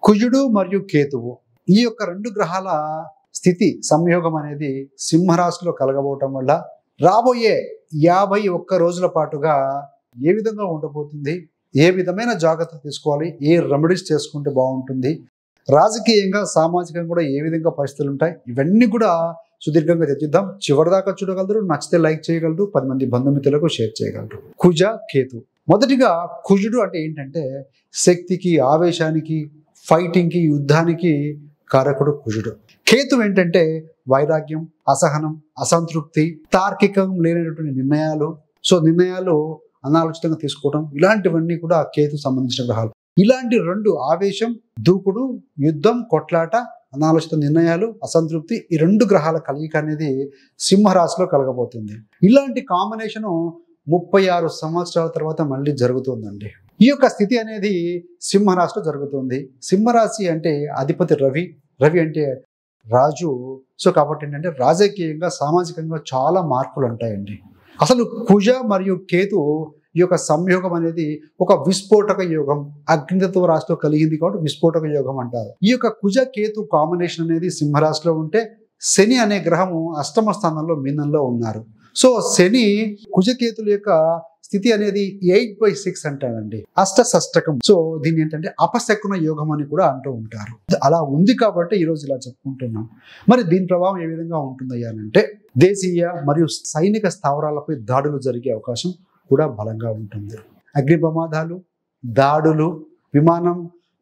కుజుడు మరియు కేతువు ఈ యొక్క రెండు గ్రహాల స్థితి సంయోగం అనేది సింహరాశిలో కలగబోవటం వల్ల రాబోయే 51 రోజుల పాటుగా ఏ విధంగా ఉండబోతుంది, ఏ విధమైన జాగ్రత్తలు తీసుకోవాలి, ఏ రెమెడీస్ చేసుకుంటే బాగుంటుంది, రాజకీయంగా సామాజికంగా కూడా ఏ విధంగా పరిస్థితులు ఉంటాయి, ఇవన్నీ కూడా సుదీర్ఘంగా చర్చిద్దాం. చివరిదాకా చూడగలరు, నచ్చితే లైక్ చేయగలరు, 10 మంది బంధుమిత్రులకు షేర్ చేయగలరు. కుజ కేతు. మొదటిగా కుజుడు అంటే ఏంటంటే శక్తికి, ఆవేశానికి, ఫైటింగ్కి, యుద్ధానికి కారకుడు కుజుడు. కేతు ఏంటంటే వైరాగ్యం, అసహనం, అసంతృప్తి, తార్కికం లేనటువంటి నిర్ణయాలు, నిర్ణయాలు అనాలోచితంగా తీసుకోవడం, ఇలాంటివన్నీ కూడా కేతు సంబంధించిన గ్రహాలు. ఇలాంటి రెండు, ఆవేశం, దూకుడు, యుద్ధం, కొట్లాట, అనాలోచిత నిర్ణయాలు, అసంతృప్తి, ఈ రెండు గ్రహాల కలయిక అనేది సింహరాశిలో కలగబోతుంది. ఇలాంటి కాంబినేషను 36 సంవత్సరాల తర్వాత మళ్ళీ జరుగుతుందండి. ఈ యొక్క స్థితి అనేది సింహరాశిలో జరుగుతుంది. సింహరాశి అంటే అధిపతి రవి, రవి అంటే రాజు. కాబట్టి ఏంటంటే రాజకీయంగా, సామాజికంగా చాలా మార్పులు ఉంటాయండి. అసలు కుజ మరియు కేతు ఈ యొక్క సంయోగం అనేది ఒక విస్ఫోటక యోగం, అగ్నితత్వ రాశిలో కలిగింది కాబట్టి విస్ఫోటక యోగం అంటారు. ఈ యొక్క కుజ కేతు కాంబినేషన్ అనేది సింహరాశిలో ఉంటే శని అనే గ్రహము అష్టమ స్థానంలో మీనంలో ఉన్నారు. శని కుజకేతుల యొక్క స్థితి అనేది 8/6 అంటారండి, అష్టషష్టకం. దీన్ని ఏంటంటే అపశకున యోగం అని కూడా అంటూ ఉంటారు. అలా ఉంది కాబట్టి ఈరోజు ఇలా చెప్పుకుంటున్నాం. మరి దీని ప్రభావం ఏ విధంగా ఉంటుందయ్యా అంటే దేశీయ మరియు సైనిక స్థావరాలపై దాడులు జరిగే అవకాశం కూడా బలంగా ఉంటుంది. అగ్ని ప్రమాదాలు, దాడులు,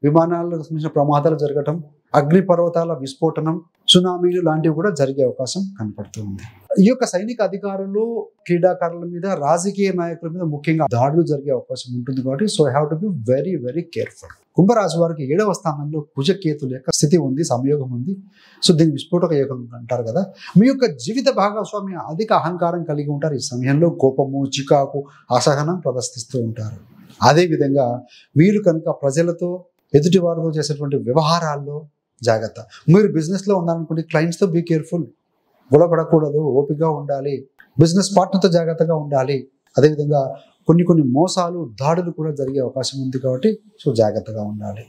విమానాలకు సంబంధించిన ప్రమాదాలు జరగటం, అగ్ని పర్వతాల విస్ఫోటనం, సునామీలు లాంటివి కూడా జరిగే అవకాశం కనపడుతుంది. ఈ యొక్క సైనిక అధికారులు, క్రీడాకారుల మీద, రాజకీయ నాయకుల మీద ముఖ్యంగా దాడులు జరిగే అవకాశం ఉంటుంది కాబట్టి I have to be very very careful. కుంభరాశి వారికి 7వ స్థానంలో కుజకేతుల యొక్క స్థితి ఉంది, సంయోగం ఉంది. దీన్ని విస్ఫోటక యోగం అంటారు కదా. మీ యొక్క జీవిత భాగస్వామి అధిక అహంకారం కలిగి ఉంటారు. ఈ సమయంలో కోపము, చికాకు, అసహనం ప్రదర్శిస్తూ ఉంటారు. అదేవిధంగా వీరు కనుక ప్రజలతో, ఎదుటి వారితో చేసేటువంటి వ్యవహారాల్లో జాగ్రత్త. మీరు బిజినెస్లో ఉన్నారనుకోండి, క్లయింట్స్తో బీ కేర్ఫుల్, గొడవపడకూడదు, ఓపికగా ఉండాలి, బిజినెస్ పార్ట్నర్తో జాగ్రత్తగా ఉండాలి. అదేవిధంగా కొన్ని మోసాలు, దాడులు కూడా జరిగే అవకాశం ఉంది కాబట్టి జాగ్రత్తగా ఉండాలి.